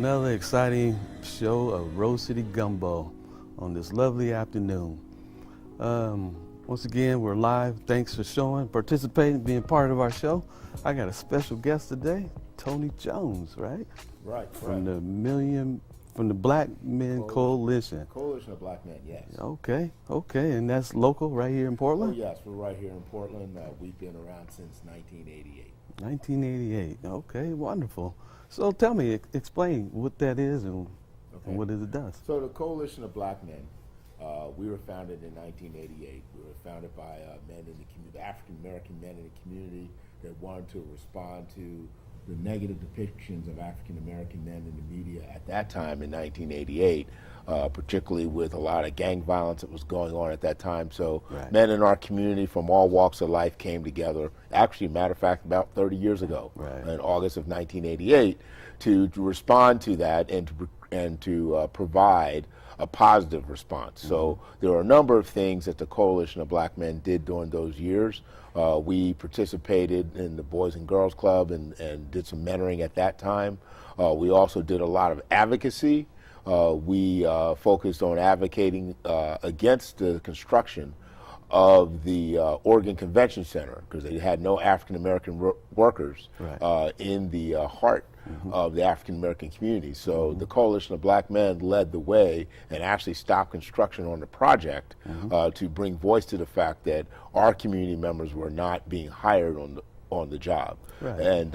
another exciting show of Rose City Gumbo on this lovely afternoon. Once again, we're live. Thanks for participating, being part of our show. I got a special guest today, Tony Jones, right? Right. From the Black Men Coalition. Coalition of Black Men, yes. Okay, and that's local right here in Portland? Oh, yes, we're right here in Portland. We've been around since 1988. 1988, okay, wonderful. So tell me, explain what that is and what it does. So the Coalition of Black Men, we were founded in 1988. We were founded by men in the community, African-American men in the community that wanted to respond to the negative depictions of African-American men in the media at that time in 1988, particularly with a lot of gang violence that was going on at that time. So men in our community from all walks of life came together, actually, matter of fact, about 30 years ago, in August of 1988, to respond to that and to provide a positive response. So there are a number of things that the Coalition of Black Men did during those years. We participated in the Boys and Girls Club and did some mentoring at that time. We also did a lot of advocacy. We focused on advocating against the construction of the Oregon Convention Center because they had no African American workers in the heart of the African American community. So the Coalition of Black Men led the way and actually stopped construction on the project to bring voice to the fact that our community members were not being hired on the job, and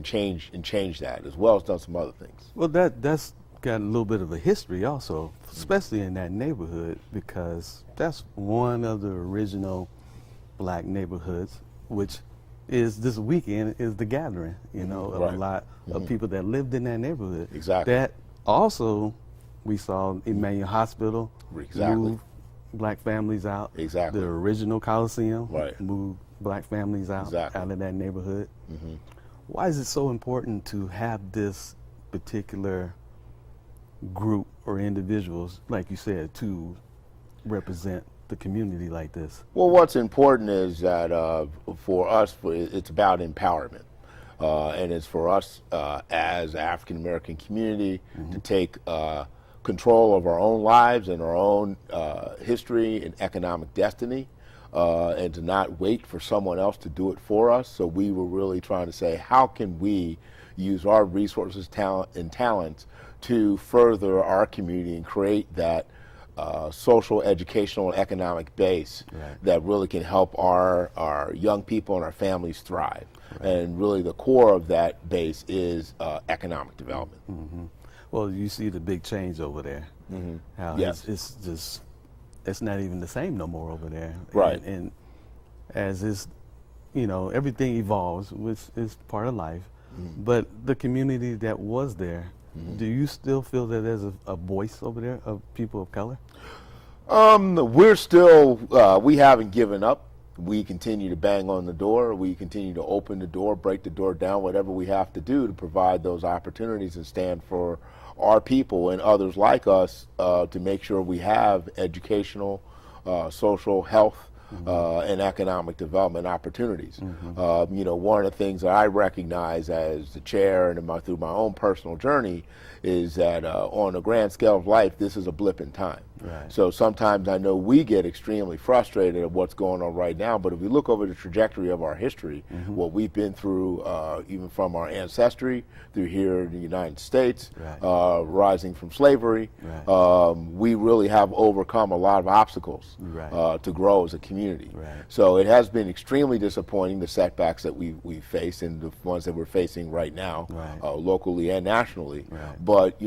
change that, as well as done some other things. Well, that's got a little bit of a history also, especially in that neighborhood, because that's one of the original black neighborhoods, which is this weekend is the gathering, of a lot of people that lived in that neighborhood. Exactly. That also, we saw Emmanuel Hospital move black families out. Exactly. The original Coliseum moved black families out out of that neighborhood. Why is it so important to have this particular group or individuals, like you said, to represent the community like this? Well, what's important is that for us, it's about empowerment. And it's for us as the African American community to take control of our own lives and our own history and economic destiny, and to not wait for someone else to do it for us. So we were really trying to say, how can we use our resources, talent, and talents to further our community and create that social, educational, and economic base that really can help our young people and our families thrive. And really the core of that base is economic development. Well, you see the big change over there. How it's just, it's not even the same no more over there. And as is, everything evolves, which is part of life. But the community that was there, do you still feel that there's a voice over there of people of color? We're still, we haven't given up. We continue to bang on the door. We continue to open the door, break the door down, whatever we have to do to provide those opportunities and stand for our people and others like us to make sure we have educational, social, health, and economic development opportunities. One of the things that I recognize as the chair and through my own personal journey is that on a grand scale of life, this is a blip in time. So sometimes I know we get extremely frustrated at what's going on right now, but if we look over the trajectory of our history, what we've been through, even from our ancestry through here in the United States, rising from slavery, we really have overcome a lot of obstacles to grow as a community. So it has been extremely disappointing, the setbacks that we face and the ones that we're facing right now, locally and nationally. But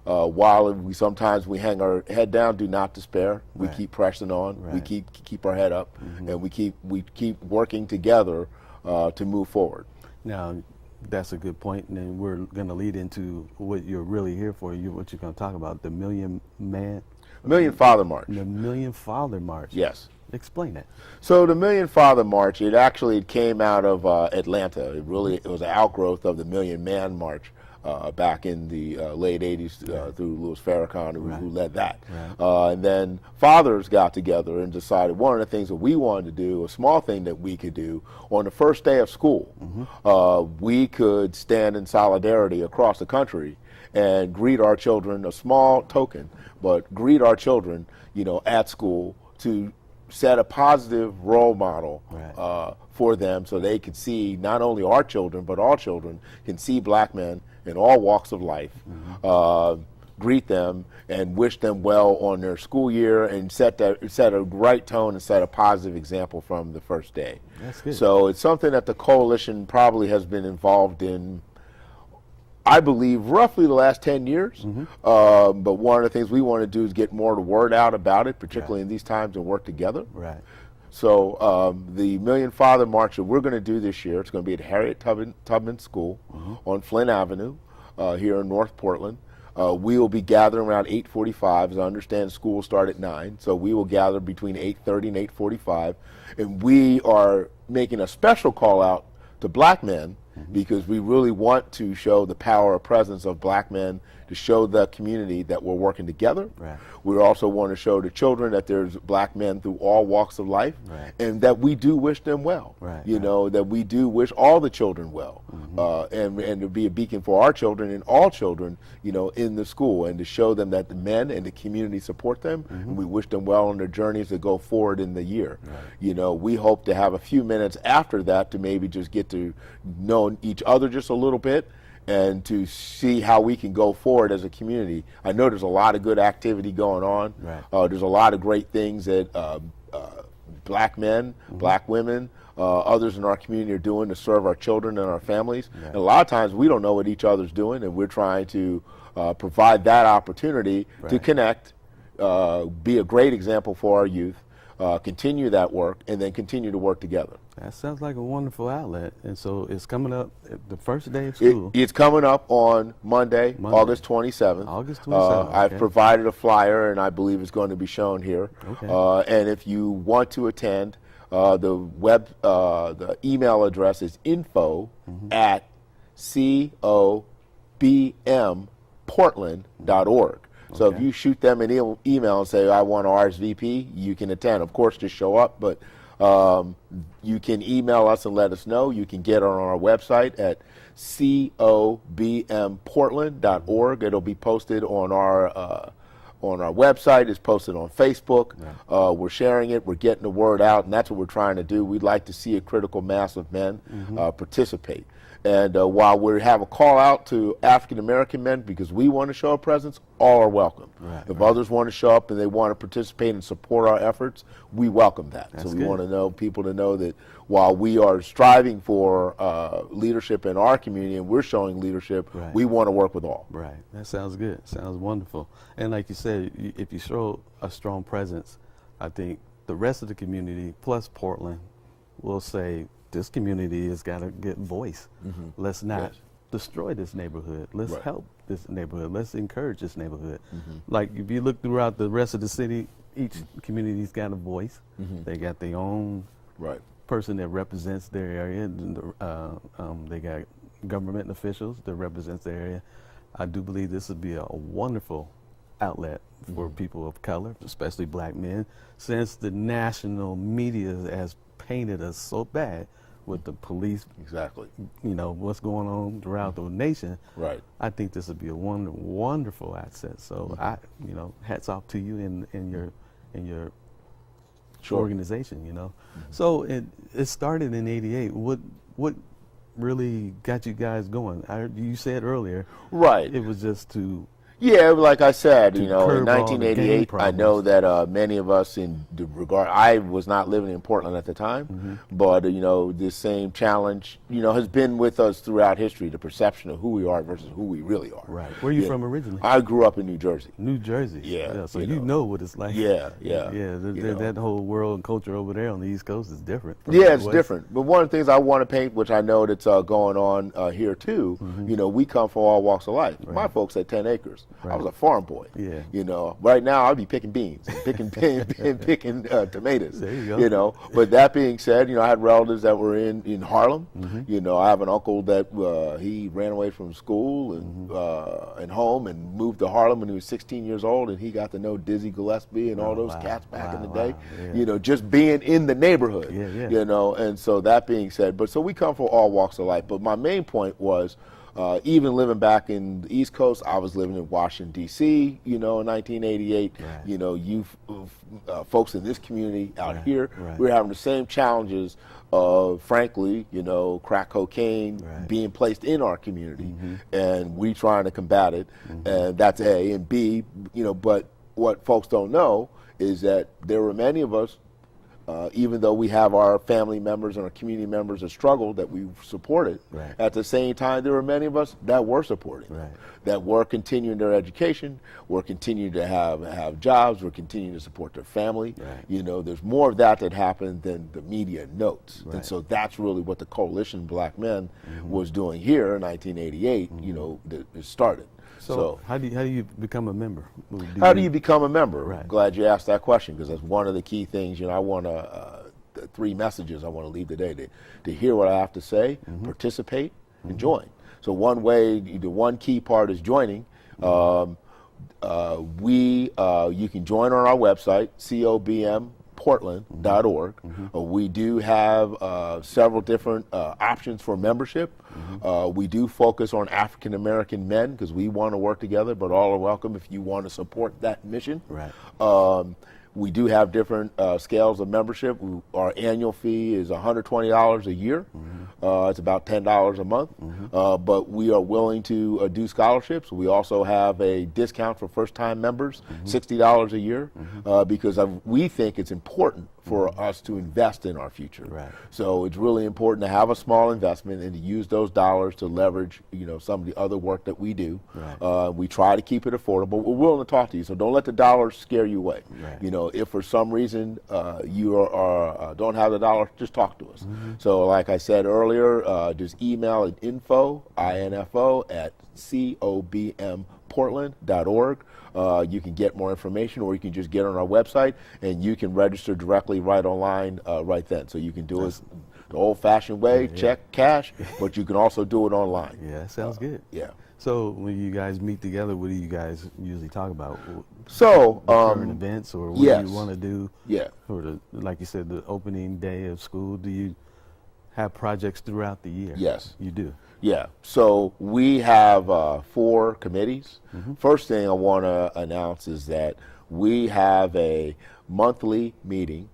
while we sometimes hang our head down, do not despair. We keep pressing on. We keep our head up, and we keep working together to move forward. Now, that's a good point, and then we're going to lead into what you're really here for. What you're going to talk about, the Million Father March. The Million Father March. Yes. Explain that. So the Million Father March, it came out of Atlanta. It was an outgrowth of the Million Man March. Back in the late 80s through Louis Farrakhan, who led that. And then fathers got together and decided one of the things that we wanted to do, a small thing that we could do, on the first day of school, we could stand in solidarity across the country and greet our children, a small token, but greet our children, at school to set a positive role model for them so they can see not only our children, but all children can see black men in all walks of life, greet them and wish them well on their school year and set a right tone and set a positive example from the first day. That's good. So it's something that the coalition probably has been involved in, I believe, roughly the last 10 years. But one of the things we want to do is get more of the word out about it, particularly in these times, and work together. Right. So the Million Father March that we're going to do this year, it's going to be at Harriet Tubman School on Flint Avenue here in North Portland. We will be gathering around 8:45. As I understand, school will start at 9. So we will gather between 8:30 and 8:45. And we are making a special call out to black men because we really want to show the power of presence of black men, to show the community that we're working together. Right. We also want to show the children that there's black men through all walks of life, and that we do wish them well. That we do wish all the children well, and to be a beacon for our children and all children, in the school, and to show them that the men and the community support them, and we wish them well on their journeys to go forward in the year. We hope to have a few minutes after that to maybe just get to know each other just a little bit, and to see how we can go forward as a community. I know there's a lot of good activity going on. There's a lot of great things that black men, black women, others in our community are doing to serve our children and our families. And a lot of times we don't know what each other's doing, and we're trying to provide that opportunity to connect, be a great example for our youth, continue that work, and then continue to work together. That sounds like a wonderful outlet. And so it's coming up the first day of school. It's coming up on Monday, August 27th. August 27th. I've provided a flyer, and I believe it's going to be shown here. And if you want to attend, the email address is info@cobmportland.org. So if you shoot them an email and say, I want to RSVP, you can attend. Of course, just show up, but you can email us and let us know. You can get on our website at cobmportland.org. It'll be posted on our website. It's posted on Facebook. We're sharing it. We're getting the word out, and that's what we're trying to do. We'd like to see a critical mass of men participate. And while we have a call out to African American men because we want to show a presence, all are welcome. If others want to show up and they want to participate and support our efforts, we welcome that. So we want to know people to know that while we are striving for leadership in our community and we're showing leadership, we want to work with all. That sounds good. Sounds wonderful. And like you said, if you show a strong presence, I think the rest of the community plus Portland will say, this community has got to get voice. Let's not destroy this neighborhood. Let's help this neighborhood. Let's encourage this neighborhood. Like if you look throughout the rest of the city, each community's got a voice. They got their own person that represents their area. They got government officials that represents their area. I do believe this would be a wonderful outlet for people of color, especially black men, since the national media has painted us so bad with the police, what's going on throughout the nation. I think this would be a wonderful asset. So hats off to you and your organization. So it started in '88. What really got you guys going? You said earlier, it was just to. Yeah, like I said, in 1988, I know that many of us in the regard, I was not living in Portland at the time, but, this same challenge, has been with us throughout history, the perception of who we are versus who we really are. Where are you from originally? I grew up in New Jersey. New Jersey? Yeah. So you know what it's like. Yeah. That whole world and culture over there on the East Coast is different. Yeah, it's different. But one of the things I want to paint, which I know that's going on here too, we come from all walks of life. My folks had 10 acres. I was a farm boy. Right now I'll be picking beans, picking tomatoes. There you go. But that being said, I had relatives that were in Harlem. I have an uncle that he ran away from school and home and moved to Harlem when he was 16 years old, and he got to know Dizzy Gillespie and all those cats back in the day. Just being in the neighborhood. And so that being said, so we come from all walks of life. But my main point was, Even living back in the East Coast, I was living in Washington, D.C., in 1988. Right. Folks in this community out Right. here, Right. we're having the same challenges of, frankly, crack cocaine Right. being placed in our community, and we trying to combat it, and that's A. And B, but what folks don't know is that there were many of us, even though we have our family members and our community members that struggle, that we supported, Right. at the same time, there were many of us that were supporting, Right. that were continuing their education, were continuing to have jobs, were continuing to support their family. Right. There's more of that happened than the media notes. Right. And so that's really what the Coalition Black Men was doing here in 1988, that it started. So how do you become a member? How do you become a member? Right. Glad you asked that question, because that's one of the key things. I want the 3 messages I want to leave today: to hear what I have to say, participate, and join. So the one key part is joining. You can join on our website, cobmportland.org. We do have several different options for membership. We do focus on African American men because we want to work together, but all are welcome if you want to support that mission. Right. We do have different scales of membership. Our annual fee is $120 a year. It's about $10 a month. But we are willing to do scholarships. We also have a discount for first-time members, $60 a year, because we think it's important for us to invest in our future. Right. So it's really important to have a small investment and to use those dollars to leverage, some of the other work that we do. Right. We try to keep it affordable. We're willing to talk to you, so don't let the dollars scare you away. Right. If for some reason you don't have the dollars, just talk to us. So like I said earlier, just email at info at cobmportland.org. You can get more information, or you can just get on our website and you can register directly right online right then. So you can do it the old-fashioned way, check, cash, but you can also do it online. Yeah, that sounds good. Yeah. So when you guys meet together, what do you guys usually talk about? So current events, or what do you want to do? Yeah. For like you said, the opening day of school. Do you have projects throughout the year? Yes. You do. Yeah, so we have 4 committees. First thing I want to announce is that we have a monthly meeting.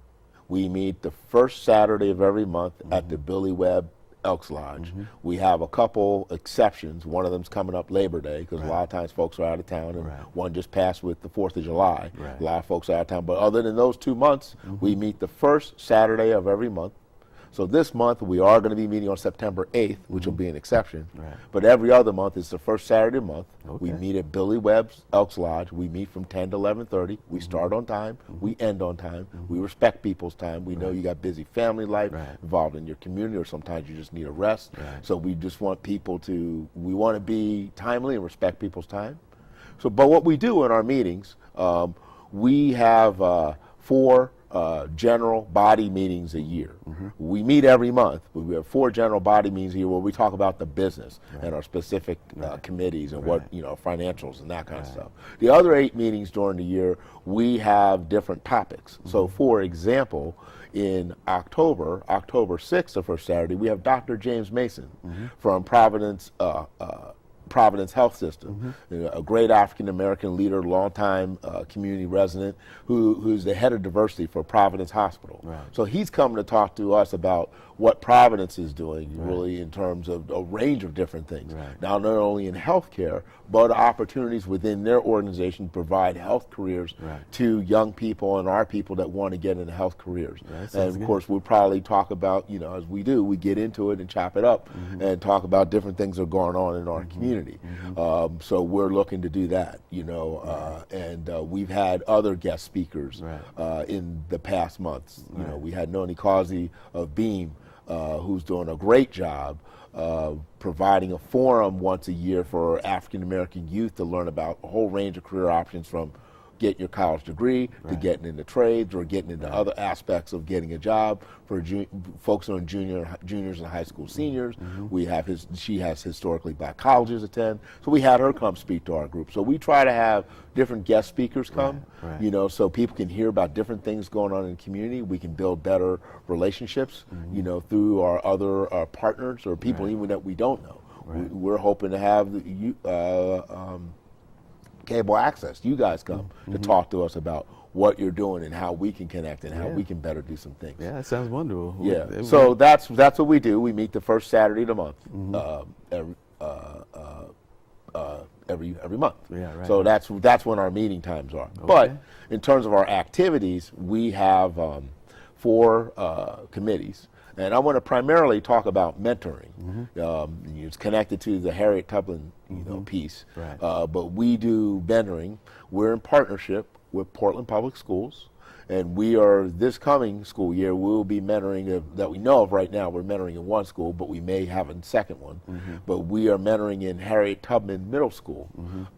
We meet the first Saturday of every month at the Billy Webb Elks Lodge. We have a couple exceptions. One of them's coming up Labor Day, because a lot of times folks are out of town, and one just passed with the 4th of July. A lot of folks are out of town. But other than those 2 months, we meet the first Saturday of every month. So this month we are going to be meeting on September 8th, which will be an exception. Right. But every other month is the first Saturday of the month. Okay. We meet at Billy Webb's Elks Lodge. We meet from 10 to 11:30. We start on time. We end on time. We respect people's time. We know you got busy family life involved in your community, or sometimes you just need a rest. So we just want people we want to be timely and respect people's time. So, but what we do in our meetings, we have 4 general body meetings a year. We meet every month, but we have 4 general body meetings a year where we talk about the business and our specific committees and what, financials and that kind of stuff. The other 8 meetings during the year, we have different topics. So for example, in October 6th, the first Saturday, we have Dr. James Mason from Providence Health System, a great African-American leader, longtime community resident, who's the head of diversity for Providence Hospital. So he's coming to talk to us about what Providence is doing, really, in terms of a range of different things. Now, not only in healthcare, but opportunities within their organization to provide health careers to young people and our people that want to get into health careers. And of course, we'll probably talk about, as we do, we get into it and chop it up and talk about different things that are going on in our community. So we're looking to do that, and we've had other guest speakers in the past months. We had Noni Kazi of Beam, who's doing a great job providing a forum once a year for African American youth to learn about a whole range of career options, from getting your college degree to getting into trades or getting into other aspects of getting a job for folks on juniors and high school seniors. We have she has historically black colleges attend, so we had her come speak to our group. So we try to have different guest speakers come, so people can hear about different things going on in the community. We can build better relationships, through our other partners or people even that we don't know. Right. We're hoping to have cable access. You guys come to talk to us about what you're doing and how we can connect and how we can better do some things. Yeah, that sounds wonderful. Yeah. So that's what we do. We meet the first Saturday of the month. Every month. Yeah, right. So that's when our meeting times are. Okay. But in terms of our activities, we have 4 committees, and I want to primarily talk about mentoring. It's connected to the Harriet Tubman piece. Right. But we do mentoring. We're in partnership with Portland Public Schools. And we are, this coming school year, we'll be mentoring, that we know of right now, we're mentoring in one school, but we may have a second one. But we are mentoring in Harriet Tubman Middle School.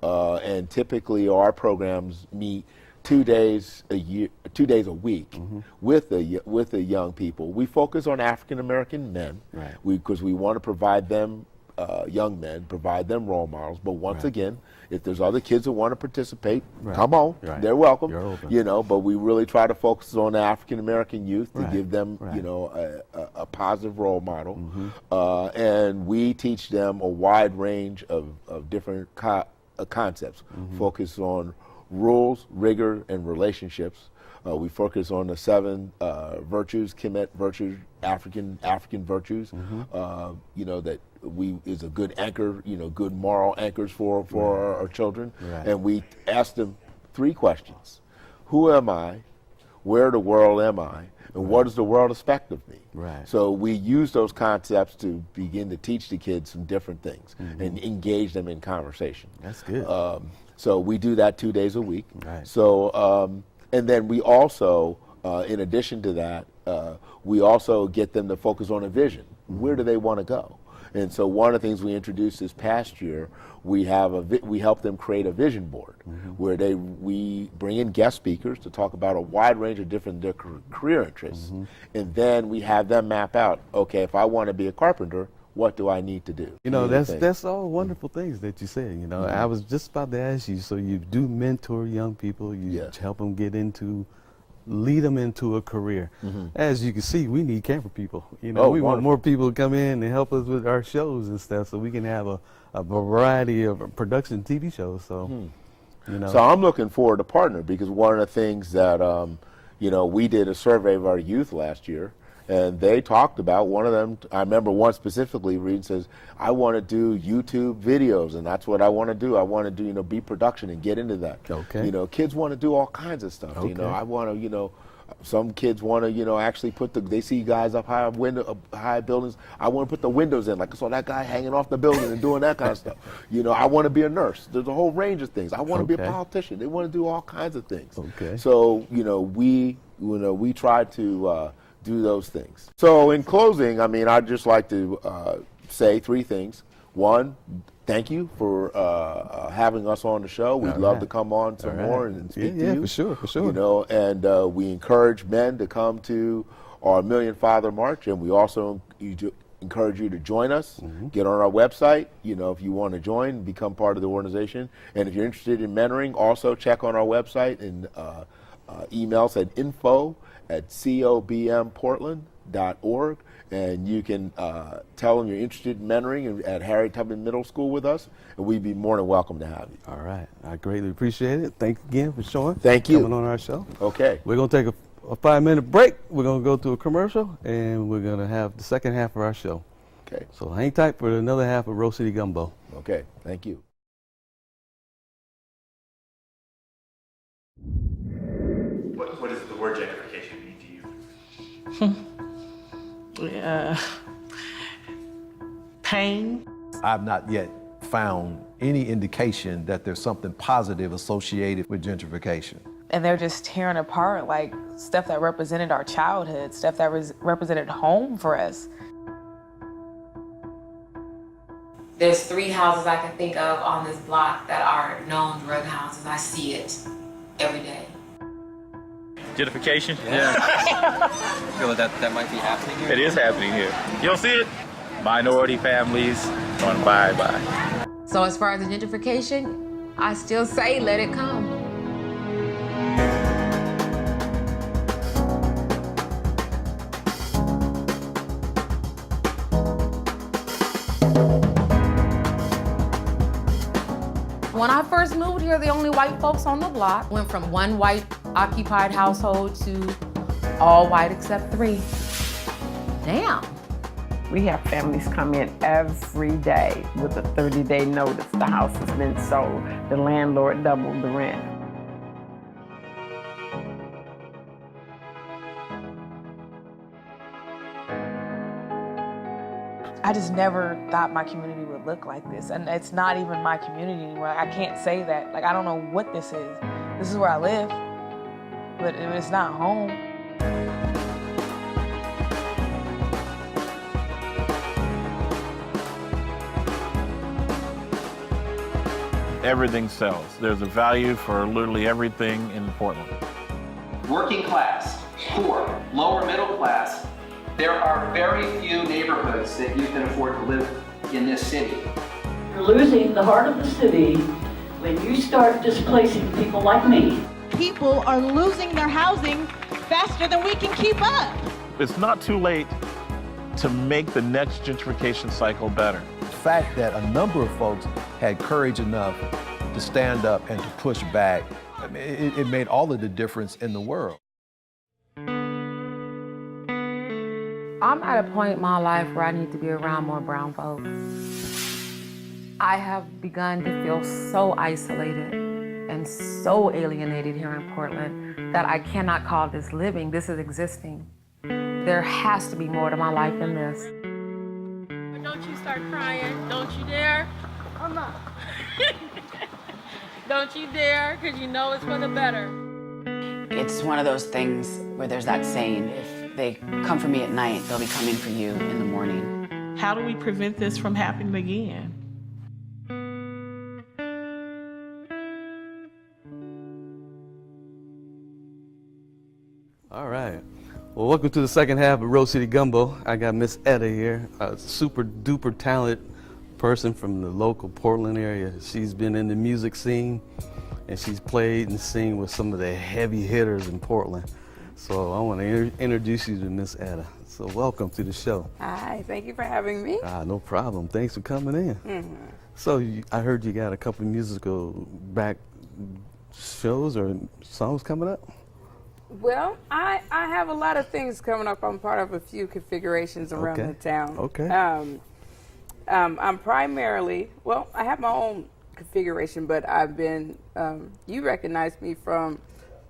And typically our programs meet 2 days a week with the young people. We focus on African American men, because we want to provide them, young men, provide them role models. But once again, if there's other kids who want to participate, come on, they're welcome. You're open. But we really try to focus on the African American youth to give them, a positive role model. And we teach them a wide range of different concepts. Focus on rules, rigor, and relationships. We focus on the 7 virtues, Kemet virtues, African virtues. That is a good anchor, good moral anchors for our children. And we ask them 3 questions: who am I? Where in the world am I? And what does the world expect of me? So we use those concepts to begin to teach the kids some different things and engage them in conversation. That's good. So we do that 2 days a week. So and then we also, in addition to that, we also get them to focus on a vision. Where do they want to go? And so one of the things we introduced this past year, we help them create a vision board where we bring in guest speakers to talk about a wide range of different career interests. And then we have them map out, okay, if I want to be a carpenter, what do I need to do? That's all wonderful things that you said. I was just about to ask you, so you do mentor young people, you help them lead them into a career. As you can see, we need camera people. We want more people to come in and help us with our shows and stuff, so we can have a variety of production TV shows. So, So I'm looking forward to partner, because one of the things that, we did a survey of our youth last year, and they talked about, one of them, I remember one specifically, Reed says, I want to do YouTube videos, and that's what I want to do. I want to do, be production and get into that. Kids want to do all kinds of stuff. I want to, some kids want to, actually they see guys up high buildings. I want to put the windows in, like I saw that guy hanging off the building and doing that kind of stuff. I want to be a nurse. There's a whole range of things. I want to be a politician. They want to do all kinds of things. So, we try to do those things. So in closing, I'd just like to say 3 things. 1, thank you for having us on the show. We'd love to come on some more and speak to you. For sure. And we encourage men to come to our Million Father March, and we also encourage you to join us. Get on our website, if you want to join, become part of the organization. And if you're interested in mentoring, also check on our website and email us at info@cobmportland.org, and you can tell them you're interested in mentoring at Harriet Tubman Middle School with us, and we'd be more than welcome to have you. All right. I greatly appreciate it. Thanks again for Thank you. coming on our show. Okay. We're going to take a 5-minute break. We're going to go to a commercial, and we're going to have the second half of our show. Okay. So hang tight for another half of Rose City Gumbo. Okay. Thank you. What does the word gentrification mean to you? Pain. I've not yet found any indication that there's something positive associated with gentrification. And they're just tearing apart like stuff that represented our childhood, stuff that represented home for us. There's 3 houses I can think of on this block that are known drug houses. I see it every day. Gentrification? Yeah. I feel like that might be happening here. It is happening here. You don't see it? Minority families going bye-bye. So as far as the gentrification, I still say let it come. we were the only white folks on the block. Went from one white occupied household to all white except 3. Damn. We have families come in every day with a 30-day notice. The house has been sold. The landlord doubled the rent. I just never thought my community would look like this. And it's not even my community anymore. I can't say that. Like, I don't know what this is. This is where I live, but it's not home. Everything sells. There's a value for literally everything in Portland. Working class, poor, lower middle class, there are very few neighborhoods that you can afford to live in this city. You're losing the heart of the city when you start displacing people like me. People are losing their housing faster than we can keep up. It's not too late to make the next gentrification cycle better. The fact that a number of folks had courage enough to stand up and to push back, I mean, it made all of the difference in the world. I'm at a point in my life where I need to be around more brown folks. I have begun to feel so isolated and so alienated here in Portland that I cannot call this living. This is existing. There has to be more to my life than this. Don't you start crying. Don't you dare. I'm not. Don't you dare, because you know it's for the better. It's one of those things where there's that saying, if they come for me at night, they'll be coming for you in the morning. How do we prevent this from happening again? All right. Well, welcome to the second half of Rose City Gumbo. I got Miss Etta here, a super duper talented person from the local Portland area. She's been in the music scene and she's played and sing with some of the heavy hitters in Portland. So I want to introduce you to Miss Etta. So welcome to the show. Hi, thank you for having me. No problem. Thanks for coming in. So I heard you got a couple of musical back shows or songs coming up? Well, I have a lot of things coming up. I'm part of a few configurations around the town. Okay. I'm primarily, well, I have my own configuration, but I've been, you recognize me from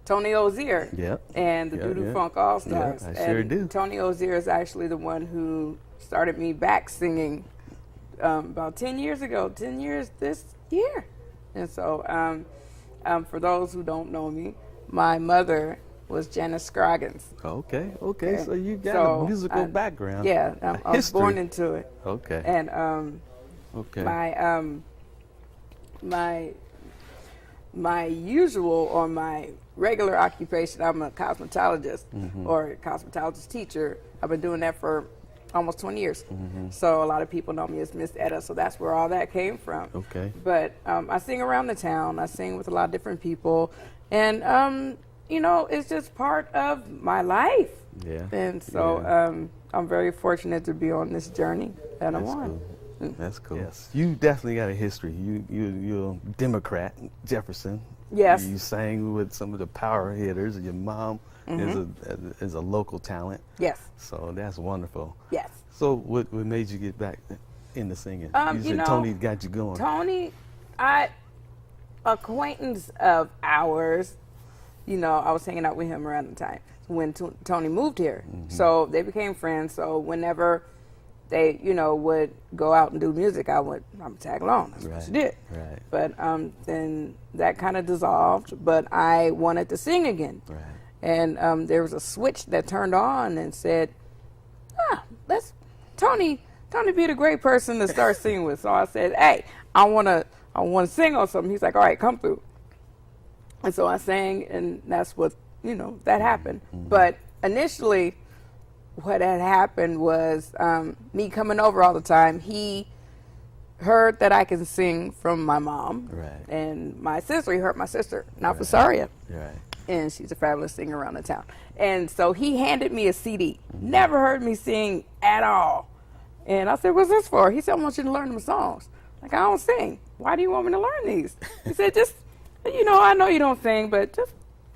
Tony Ozier and the Doo-Doo Funk All-Stars. Yeah, I sure do. Tony Ozier is actually the one who started me back singing about 10 years ago, 10 years this year. And so for those who don't know me, my mother was Janice Scroggins. Okay. So you got a musical background. Yeah, I was born into it. Okay. And my usual or my regular occupation, I'm a cosmetologist or a cosmetologist teacher. I've been doing that for almost 20 years. So a lot of people know me as Miss Etta, so that's where all that came from. Okay. But I sing around the town. I sing with a lot of different people. And you know, it's just part of my life. Yeah. And so I'm very fortunate to be on this journey that I'm on. Cool. That's cool. Yes. You definitely got a history. You're a Democrat, Jefferson. Yes. You sang with some of the power hitters. Your mom is a local talent. Yes. So that's wonderful. Yes. So what made you get back into singing? You said know, Tony got you going. Tony, acquaintance of ours. You know, I was hanging out with him around the time when Tony moved here. So they became friends. So whenever they, you know, would go out and do music, I'm tag along. That's what she did. Right. But then that kind of dissolved. But I wanted to sing again. Right. And there was a switch that turned on and said, let's Tony be the great person to start singing with. So I said, hey, I wanna sing on something. He's like, all right, come through. And so I sang, and that's what, you know, that happened. But initially, what had happened was me coming over all the time. He heard that I can sing from my mom. Right. And my sister, he heard my sister, Nafasaria. Right. And she's a fabulous singer around the town. And so he handed me a CD. Never heard me sing at all. And I said, what's this for? He said, I want you to learn them songs. Like, I don't sing. Why do you want me to learn these? He said, just you know, I know you don't sing, but just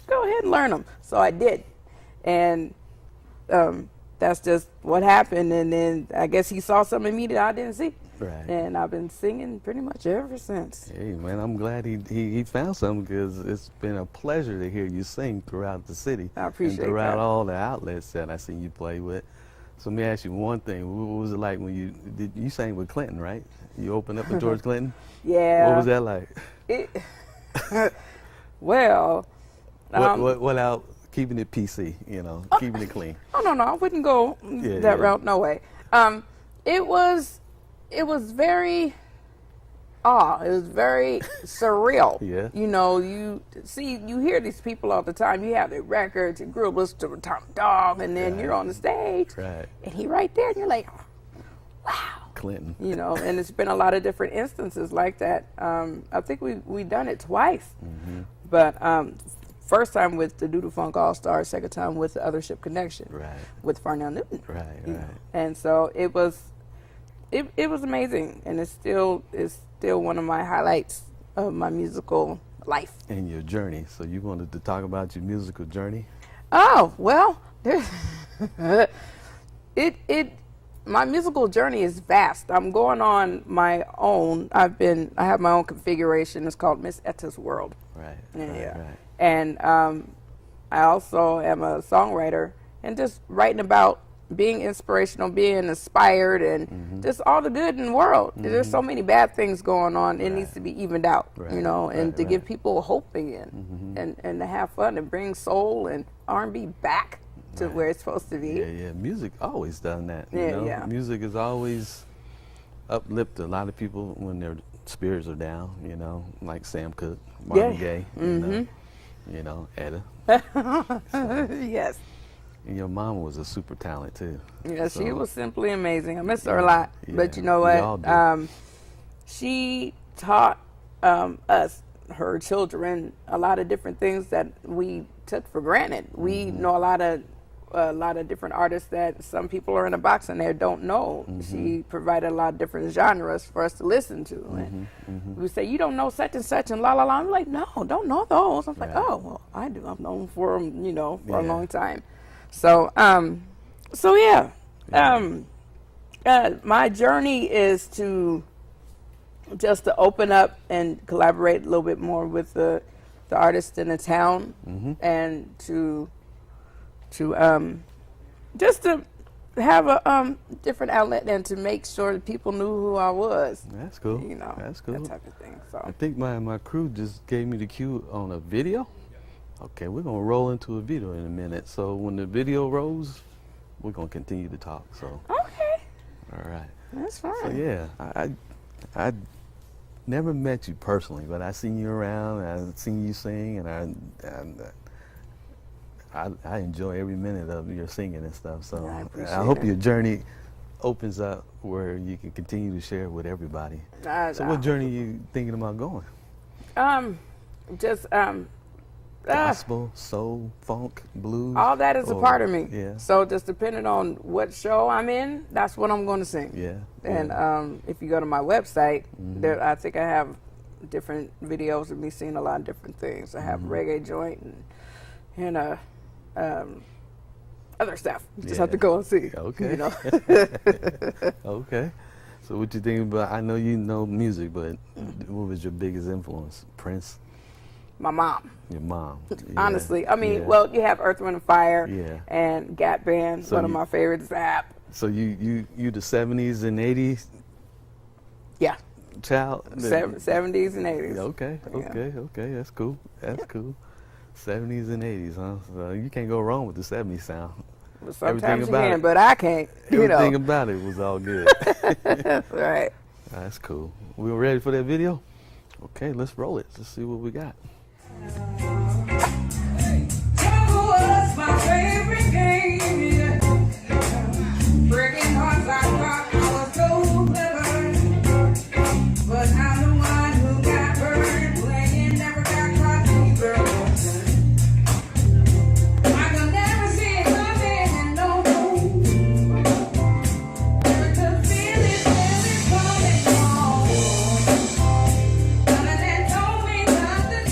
go ahead and learn them. So I did. And that's just what happened. And then I guess he saw something in me that I didn't see. Right. And I've been singing pretty much ever since. Hey, man, I'm glad he found something, because it's been a pleasure to hear you sing throughout the city. I appreciate and throughout that. all the outlets that I seen you play with. So let me ask you one thing. What was it like when you sang with Clinton, right? You opened up with George Clinton? Yeah. What was that like? Well. Without keeping it PC, you know, keeping it clean. Oh, no, I wouldn't go that route, no way. It was very, it was very surreal. Yeah. You know, you hear these people all the time. You have their records, you grew up listening to Tom Dog, and then you're on the stage, right, and he right there, and you're like, wow. Clinton. You know, and it's been a lot of different instances like that. I think we done it twice, but first time with the Doodle Funk All Stars, second time with the Othership Connection, right, with Farnell Newton, right. And so it was amazing, and it's still one of my highlights of my musical life and your journey. So you wanted to talk about your musical journey? Oh well, my musical journey is vast. I'm going on my own. I have my own configuration. It's called Miss Etta's World. Right. Yeah. Right. And I also am a songwriter and just writing about being inspirational, being inspired, and just all the good in the world. There's so many bad things going on. It needs to be evened out, you know, and to give people hope again, and to have fun and bring soul and R&B back to where it's supposed to be. Yeah. Music always done that. You know? Yeah. Music is always uplifted a lot of people when their spirits are down. You know, like Sam Cooke, Marvin Gaye. You know, Etta. Yes. And your mom was a super talent too. Yeah, she was simply amazing. I miss her a lot. But you know what? She taught us, her children, a lot of different things that we took for granted. We know a lot of different artists that some people are in a box and they don't know. She provided a lot of different genres for us to listen to. And we say, you don't know such and such and la la la. I'm like, no, don't know those. I'm like, oh, well, I do. I've known for them, you know, for a long time. So, my journey is to open up and collaborate a little bit more with the artists in the town, and to have a different outlet and to make sure that people knew who I was. That's cool. You know, that's cool. That type of thing. So I think my crew just gave me the cue on a video. Okay, we're gonna roll into a video in a minute. So when the video rolls, we're gonna continue to talk. So okay, all right, that's fine. So yeah, I never met you personally, but I seen you around. I seen you sing, and I enjoy every minute of your singing and stuff. So I hope your journey opens up where you can continue to share with everybody. So what journey are you thinking about going? Gospel, soul, funk, blues. All that is a part of me. Yeah. So just depending on what show I'm in, that's what I'm going to sing. Yeah. And if you go to my website, there I think I have different videos of me singing a lot of different things. I have reggae joint and other stuff. You just have to go and see. Okay. You know? Okay. So what you think about? I know you know music, but what was your biggest influence? Prince. My mom. Your mom. Honestly, I mean, well, you have Earth, Wind and Fire, and Gap Band, one of my favorites. Zap. So you the 70s and 80s. Yeah. Child. 70s and 80s. Okay. That's cool. That's cool. 70s and 80s, huh? So you can't go wrong with the 70s sound. Well, sometimes you can, but I can't. Everything about it was all good. Right. That's cool. We ready for that video? Okay, let's roll it. Let's see what we got. Tango was my favorite game. Breaking hearts I thought I was so clever, but I'm the one who got burned playing, never got caught either. I could never see it coming and no more. Never could feel it coming on. None of that told me nothing.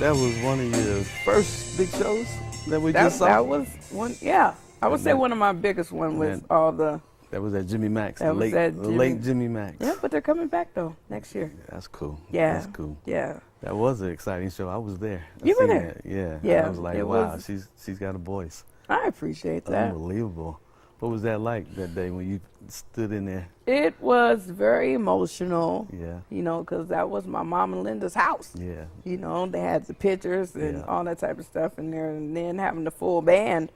that was one of your first big shows that we just saw? That was one, yeah. I would say one of my biggest one was all the... That was at Jimmy Mac's, That the was at late Jimmy Mac's. Yeah, but they're coming back though next year. That's cool. Yeah. That's cool. Yeah. That was an exciting show. I was there. You were seen there? that. Yeah. Yeah, I was like, it wow, was- she's got a voice. I appreciate that. Unbelievable. What was that like that day when you stood in there? It was very emotional. Yeah. You know, because that was my mom and Linda's house. Yeah. You know, they had the pictures and Yeah. all that type of stuff in there, and then having the full band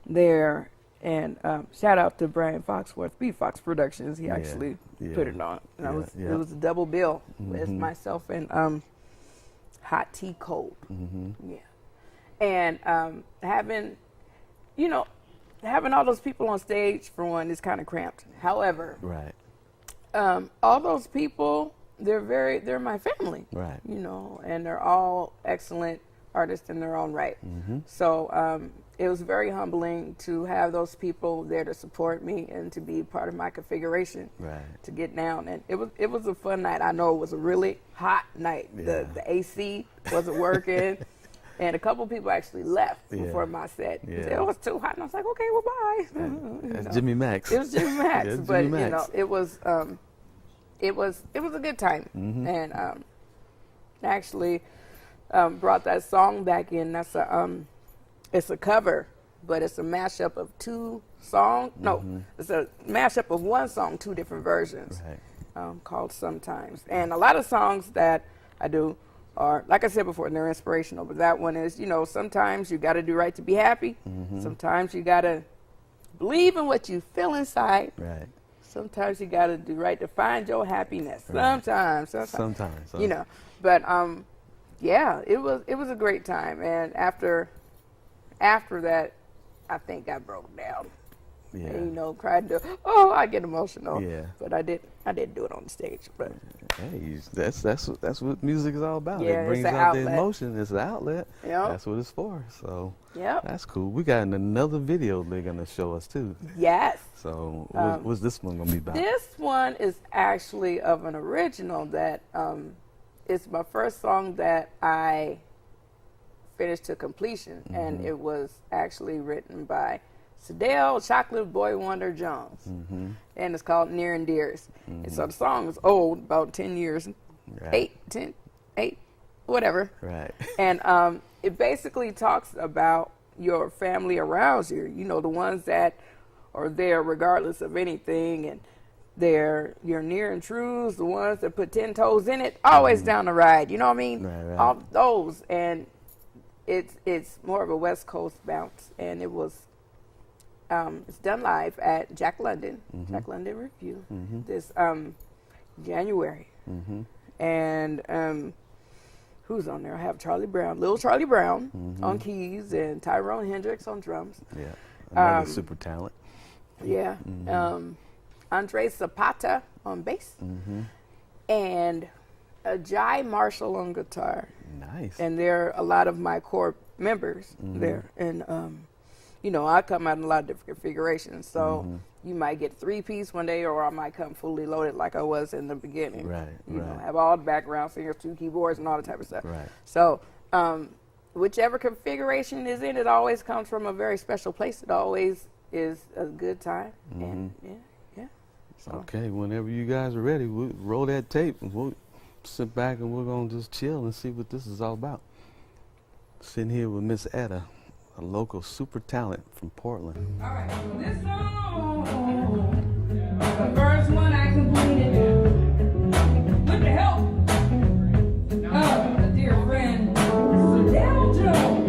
there. And shout out to Brian Foxworth, B Fox Productions. He actually put it on. And it was a double bill with myself and Hot Tea Cold. Yeah. And having all those people on stage for one is kind of cramped. However, right. All those people, they're my family. Right. You know, and they're all excellent artists in their own right. So it was very humbling to have those people there to support me and to be part of my configuration. Right. To get down, and it was a fun night. I know it was a really hot night. Yeah. The AC wasn't working. And a couple people actually left Yeah. before my set. Yeah. They said, it was too hot, and I was like, okay, well, bye. That's Jimmy Mac's. It was Jimmy Mac's, Yeah, but Jimmy you know, Mac's. it was a good time, and actually brought that song back in. That's it's a cover, but it's a mashup of two songs. No, it's a mashup of one song, two different versions, called Sometimes. And a lot of songs that I do are, like I said before, they're inspirational. But that one is, you know, sometimes you got to do right to be happy. Sometimes you got to believe in what you feel inside. Right. Sometimes you got to do right to find your happiness. Right. Sometimes. You know, but yeah, it was a great time. And after that, I think I broke down. Yeah. And, you know, cried. I get emotional. Yeah. But I didn't do it on the stage. But hey, that's what music is all about. Yeah, It brings it's an out the outlet. emotion. It's an outlet. Yep. That's what it's for. So Yep. that's cool. We got another video they're gonna show us too. Yes. So what's this one gonna be about? This one is actually of an original that it's my first song that I finished to completion, and it was actually written by Sadell Chocolate Boy Wonder Jones, and it's called Near and Dears. And so the song is old, about 10 years, Right. 8, whatever. Right. And it basically talks about your family around you, you know, the ones that are there regardless of anything, and they're your near and trues, the ones that put 10 toes in it, always down the ride, you know what I mean? Right. All those, and it's more of a West Coast bounce, and it was it's done live at Jack London Review this January. And who's on there? I have Little Charlie Brown on keys, and Tyrone Hendricks on drums. Yeah, another super talent. Yeah. Andre Zapata on bass. And Jai Marshall on guitar. Nice. And there are a lot of my core members there. And, you know, I come out in a lot of different configurations. So you might get 3-piece one day, or I might come fully loaded like I was in the beginning. Right, You right. know, have all the background singers, 2 keyboards, and all that type of stuff. Right. So whichever configuration is in, it always comes from a very special place. It always is a good time. And yeah. So. Okay, whenever you guys are ready, we'll roll that tape and we'll sit back and we're gonna just chill and see what this is all about. Sitting here with Miss Etta, a local super talent from Portland. All right, so this song, the first one I completed with the help of a dear friend, Sadell Jones.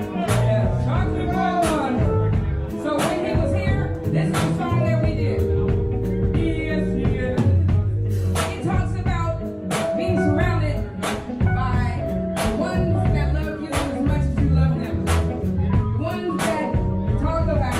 Yeah, Chocolate Boy Wonder. So when he was here, this is the song that we did. Yes. It talks about being surrounded by ones that love you as much as you love them. Ones that talk about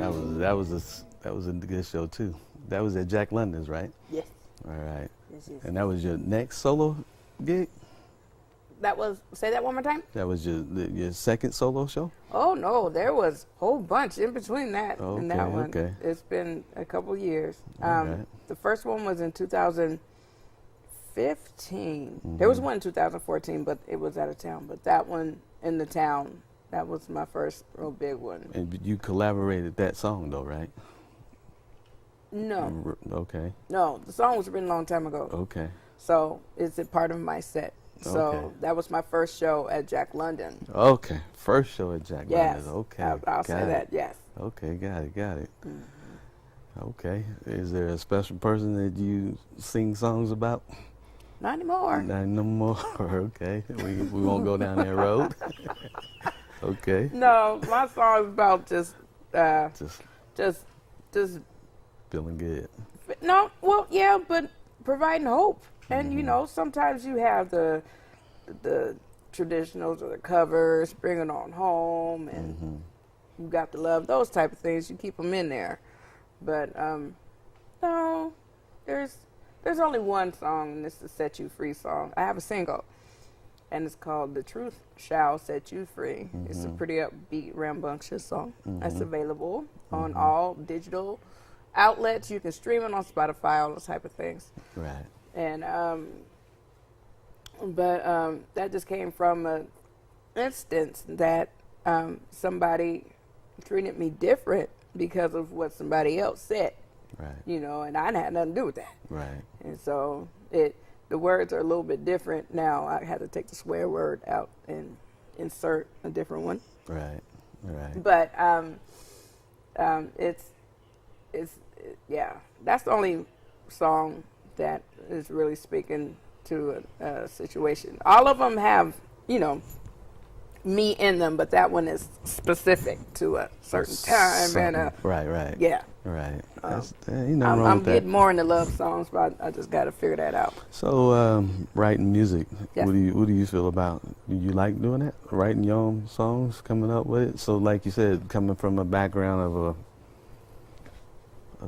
That was a good show too. That was at Jack London's, right? Yes. All right. Yes, yes. And that was your next solo gig? That was, say that one more time? That was your second solo show? Oh, no, there was a whole bunch in between that and that one. Okay. It's been a couple years. Right. The first one was in 2015. There was one in 2014, but it was out of town. But that one in the town, that was my first real big one. And you collaborated that song though, right? No. Okay. No, the song was written a long time ago. Okay. So it's a part of my set. So Okay. that was my first show at Jack London. Okay. First show at Jack Yes. London's. Okay. I'll say Got it. that, yes. Okay, got it. Okay. Is there a special person that you sing songs about? Not anymore. Not no more. Okay. We won't go down that road. Okay. No, my song is about just feeling good. No, well, yeah, but providing hope. And you know, sometimes you have the traditionals or the covers, Bring It On Home, and You Got to Love, those type of things. You keep them in there. But no, there's only one song, and it's the Set You Free song. I have a single, and it's called The Truth Shall Set You Free. It's a pretty upbeat, rambunctious song. That's available on all digital outlets. You can stream it on Spotify, all those type of things. Right. And that just came from an instance that somebody treated me different because of what somebody else said. Right. You know, and I had nothing to do with that. Right. And so the words are a little bit different now. I had to take the swear word out and insert a different one. Right. Right. But that's the only song that is really speaking to a situation. All of them have, you know, me in them, but that one is specific to a certain time and right. Yeah. Right. I'm getting more into love songs, but I just got to figure that out. So, writing music, Yes. what do you feel about? Do you like doing that? Writing your own songs, coming up with it? So, like you said, coming from a background of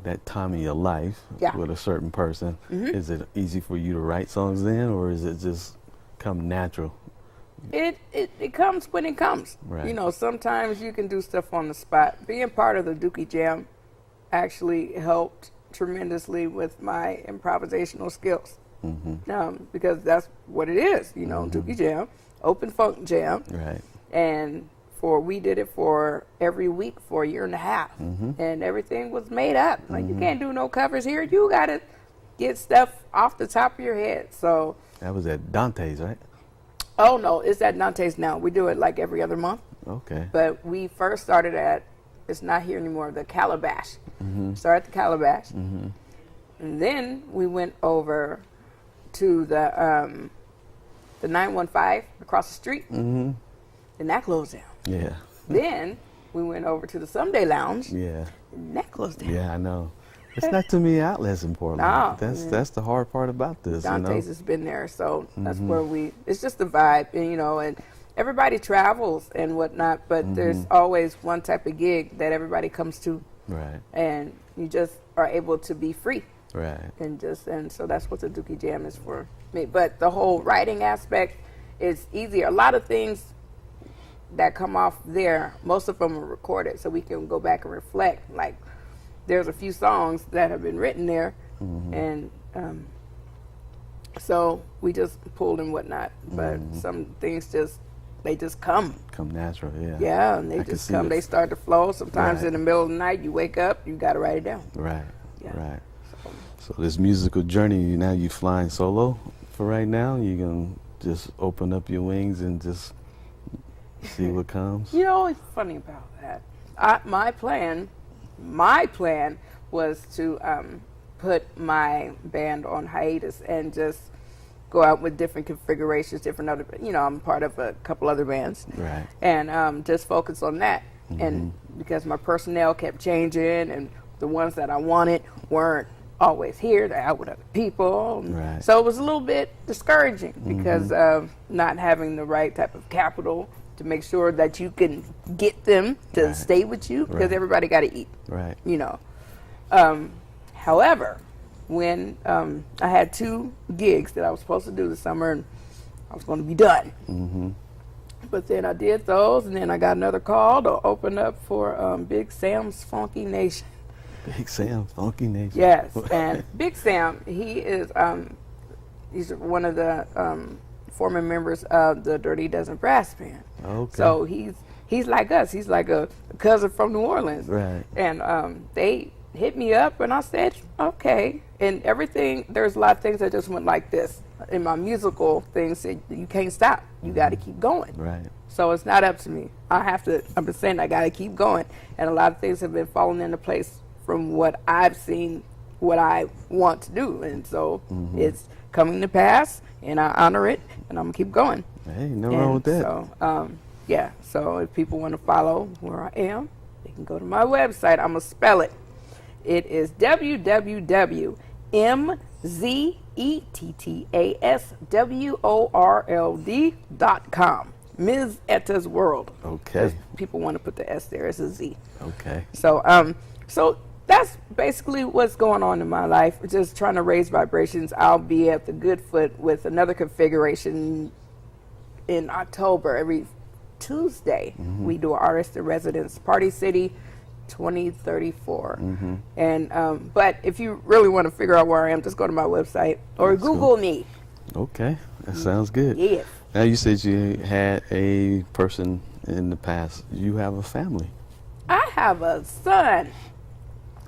that time in your life with a certain person, is it easy for you to write songs then, or is it just come natural? It comes when it comes. Right. You know, sometimes you can do stuff on the spot. Being part of the Dookie Jam actually helped tremendously with my improvisational skills. Because that's what it is, you know, Dookie Jam, open funk jam. Right. And we did it for every week for a year and a half. And everything was made up. Like, you can't do no covers here. You got to get stuff off the top of your head. So that was at Dante's, right? Oh, no, it's at Dante's now. We do it like every other month. Okay. But we first started at, it's not here anymore, the Calabash. Started at the Calabash. And then we went over to the 915 across the street. And that closed down. Yeah. Then we went over to the Someday Lounge. Yeah. And that closed down. Yeah, I know. It's not too many outlets in Portland. No, that's the hard part about this. Dante's has been there, so that's where it's just the vibe, and, you know, and everybody travels and whatnot, but there's always one type of gig that everybody comes to. Right. And you just are able to be free. Right. And so that's what the Dookie Jam is for me. But the whole writing aspect is easier. A lot of things that come off there, most of them are recorded, so we can go back and reflect. Like, there's a few songs that have been written there, and so we just pulled and whatnot. But some things they just come natural. Yeah. Yeah, and they just come. They start to flow. Sometimes in the middle of the night, you wake up, you got to write it down. Right. Yeah. Right. So this musical journey, now you flying solo for right now. You can just open up your wings and just see what comes. You know, it's funny about that. My plan was to put my band on hiatus and just go out with different configurations, different other, you know, I'm part of a couple other bands. Right. And just focus on that. And because my personnel kept changing and the ones that I wanted weren't always here, they're out with other people. Right. So it was a little bit discouraging because of not having the right type of capital to make sure that you can get them to stay with you, because everybody got to eat. Right. You know. However, when I had 2 gigs that I was supposed to do this summer, and I was going to be done. Mm-hmm. But then I did those, and then I got another call to open up for Big Sam's Funky Nation. Big Sam, Funky Nation. Yes, and Big Sam, he is he's one of the former members of the Dirty Dozen Brass Band. Okay. So he's like us. He's like a cousin from New Orleans. Right. And they hit me up, and I said, okay. And everything, there's a lot of things that just went like this. In my musical things, you can't stop. You got to keep going. Right. So it's not up to me. I've been saying I got to keep going. And a lot of things have been falling into place from what I've seen, what I want to do. And so it's coming to pass, and I honor it, and I'm going to keep going. Hey, no wrong with that. So, yeah. So if people want to follow where I am, they can go to my website. I'm going to spell it. It is www.MZETTASWORLD.com. Ms. Etta's World. Okay. People want to put the S there. It's a Z. Okay. So, so that's basically what's going on in my life. Just trying to raise vibrations. I'll be at the Goodfoot with another configuration in October. Every Tuesday, we do an Artist in Residence, Party City 2034. And but if you really want to figure out where I am, just go to my website or Google me. Okay, that sounds good. Yes. Now you said you had a person in the past. You have a family. I have a son.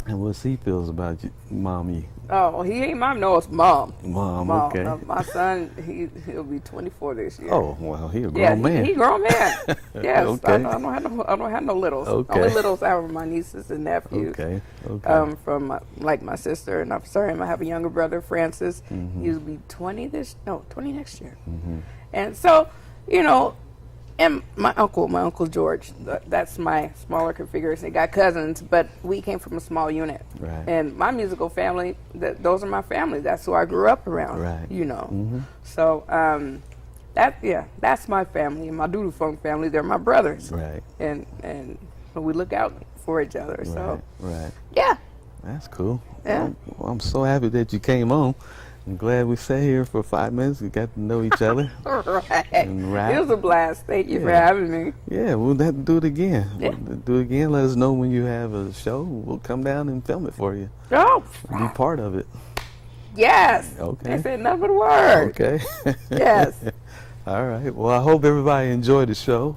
And what's he feels about you, mommy? Oh, he ain't mom. No, it's mom. Mom. Okay. My son, he'll be 24 this year. Oh, well, he a grown man. He grown man. Yes. Okay. I don't have no littles. Okay. Only littles I have are my nieces and nephews. Okay. From my sister, and I'm sorry, I have a younger brother, Francis. He'll be 20 next year. And so, you know, and my uncle George, that's my smaller configuration. They got cousins, but we came from a small unit. Right. And my musical family, those are my family. That's who I grew up around. Right. You know. So that's my family. And my Doodoo Funk family, they're my brothers. Right. And we look out for each other. So right. Yeah. That's cool. Yeah. Well, I'm so happy that you came on. I'm glad we sat here for 5 minutes. We got to know each other. Right. And rap. It was a blast. Thank you for having me. Yeah, we'll have to do it again. Yeah. We'll do it again. Let us know when you have a show. We'll come down and film it for you. Oh. Be part of it. Yes. Okay. I said nothing but a word. Okay. Yes. All right. Well, I hope everybody enjoyed the show.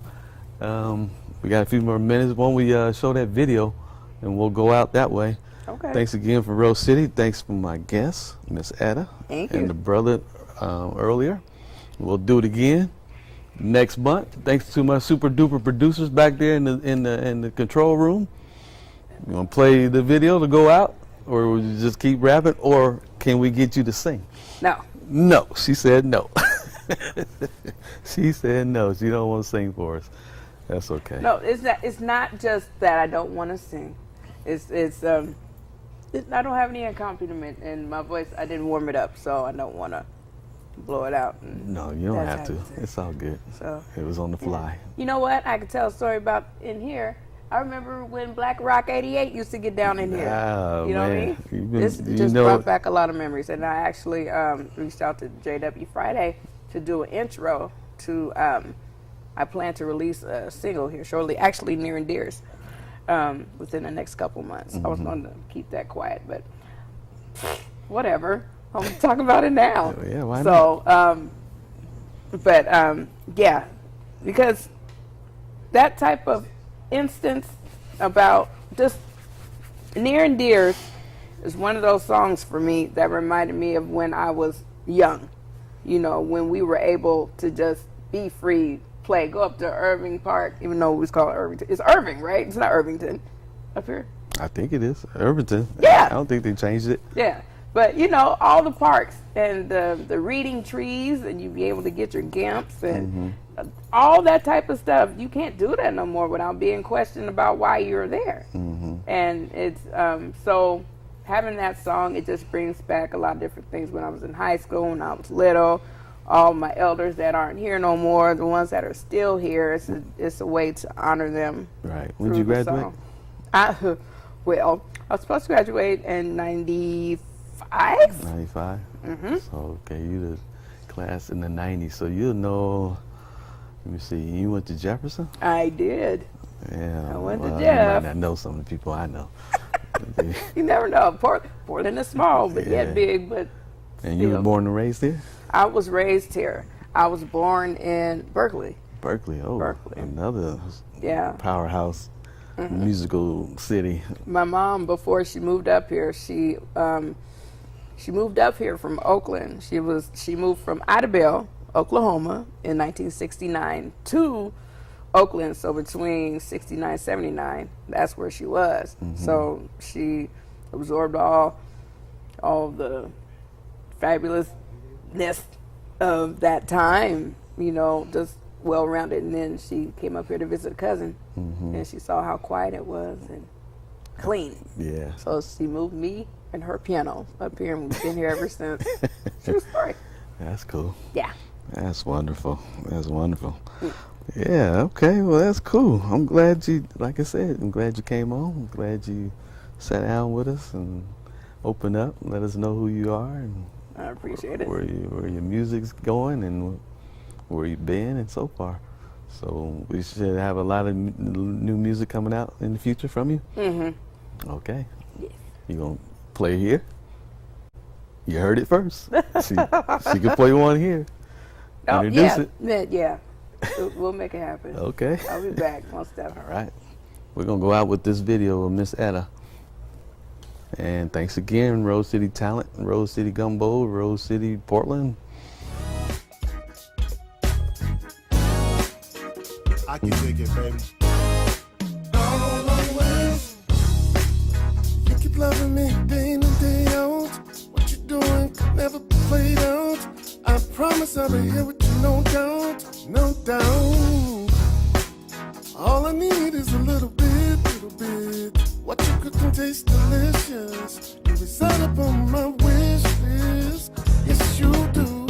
We got a few more minutes. Why don't we show that video, and we'll go out that way. Okay. Thanks again for Rose City. Thanks for my guest, Miss Etta. Thank you. And the brother earlier. We'll do it again next month. Thanks to my super duper producers back there in the control room. You want to play the video to go out, or will you just keep rapping, or can we get you to sing? No. No. She said no. She said no. She don't want to sing for us. That's okay. No, it's not just that I don't want to sing. I don't have any accompaniment in my voice. I didn't warm it up, so I don't want to blow it out. No, you don't have to. It's all good. So it was on the fly. You know what? I could tell a story about in here. I remember when Black Rock 88 used to get down in here. Oh, you know man. what I mean? This just brought back a lot of memories. And I actually reached out to JW Friday to do an intro to, I plan to release a single here shortly, actually Near and Dears, within the next couple months. I was going to keep that quiet, but whatever. I'm going to talk about it now. Yeah, why not? Yeah, because that type of instance about just Near and Dears is one of those songs for me that reminded me of when I was young. You know, when we were able to just be free, play, go up to Irving Park, even though it was called Irvington. It's Irving, right? It's not Irvington up here. I think it is Irvington. Yeah. I don't think they changed it. Yeah. But, you know, all the parks and the reading trees, and you'd be able to get your GIMPs and all that type of stuff. You can't do that no more without being questioned about why you're there. And it's so having that song, it just brings back a lot of different things when I was in high school, when I was little, all my elders that aren't here no more, the ones that are still here. It's a way to honor them. Right. When did you graduate? Well, I was supposed to graduate in 95. 95? Mm-hmm. So, okay, you the class in the 90s. So you'll know, let me see, you went to Jefferson? I did. Yeah. I went to You Jeff. might not know some of the people I know. You never know. Portland is small, but yet big. But and you were born and raised here? I was raised here. I was born in Berkeley. Berkeley, Berkeley. Another powerhouse musical city. My mom, before she moved up here, she moved up here from Oakland. She moved from Idabel, Oklahoma, in 1969 to Oakland. So between 69 and 79, that's where she was. Mm-hmm. So she absorbed all the fabulousness of that time, just well-rounded. And then she came up here to visit a cousin, and she saw how quiet it was and clean. Yeah. So she moved me and her piano up here, and we've been here ever since. True story. That's cool. Yeah. That's wonderful. That's wonderful. Yeah, okay, well, that's cool. I'm glad like I said, I'm glad you came on. I'm glad you sat down with us and opened up and let us know who you are and I appreciate it. Where your music's going and where you've been and so far. So we should have a lot of new music coming out in the future from you? Mm-hmm. Okay. Yes. You gonna play here? You heard it first. She can play one here. Introduce it. Yeah. We'll make it happen. Okay. I'll be back, most definitely. All right. We're going to go out with this video of Miss Etta. And thanks again, Rose City Talent, Rose City Gumbo, Rose City Portland. I can dig it, baby. Always. You keep loving me day in and day out. What you doing could never be played out. I promise I'll be here with you, no doubt, no doubt. All I need is a little bit. What you cook can taste delicious. You reside up on my wish list. Yes, you do.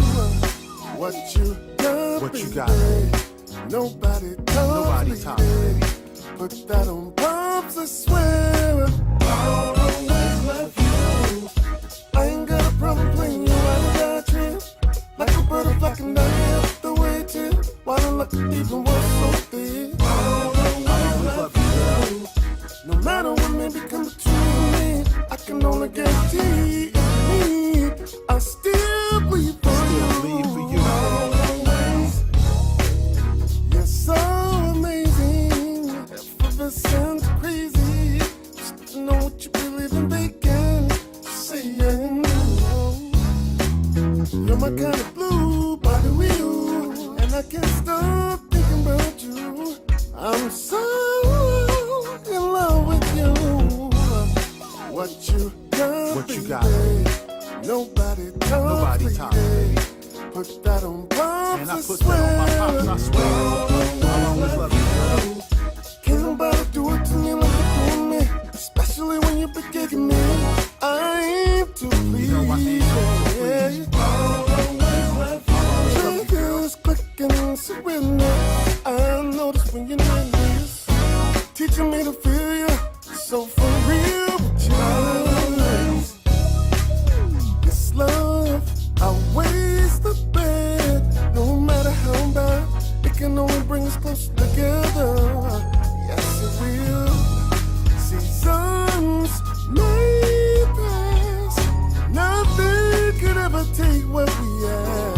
What you got, baby? Nobody tops me. Put that on pops, I swear. I'll always love you. I ain't got a problem playing you out of trip. Like a butterfly can die up the way tip. While I look even worse so thick. I'll always love you. No matter what may become between me, I can only guarantee me. I still bleed for you. Always. You're so amazing, effervescent, crazy. Just to know what you believe in, bacon. Saying you're my kind of blue by the wheel, and I can't stop thinking about you. I'm so in love with you. What you got? Nobody tops me. Put that on pops, and I put that on my pops, I swear. I'll always love you. Can't nobody do it to me like you're doing me, especially when you're begging me. I aim to please. Triggers clicking, surrender. I notice when you're nervous, teaching me to feel you. So for real, just this love outweighs the bad. No matter how bad, it can only bring us closer together. Yes, it will. Seasons may pass, nothing could ever take what we have.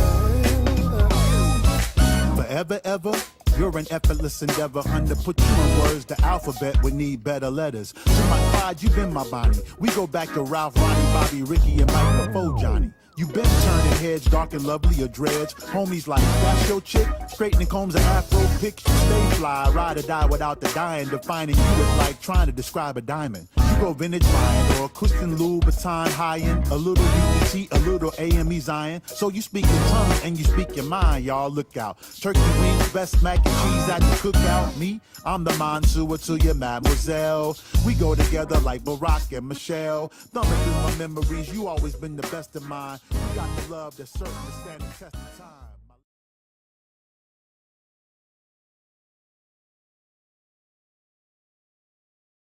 Forever, ever. You're an effortless endeavor. Under put you in words, the alphabet would need better letters. To my pride, you've been my Bonnie. We go back to Ralph, Ronnie, Bobby, Ricky, and Mike before Johnny. You been turning heads, dark and lovely, or dreads. Homies like, that's your chick. Straightening combs and afro picks. You stay fly, ride or die without the dying. Defining you is like trying to describe a diamond. You go vintage buying or Christian Louboutin high-end. A little UNT, a little AME Zion. So you speak your tongue and you speak your mind, y'all look out. Turkey wings, best mac and cheese at the cookout. Me, I'm the Monsieur to your mademoiselle. We go together like Barack and Michelle. Thumbing through my memories, you always been the best of mine. You got the love that's certain to stand the test of time.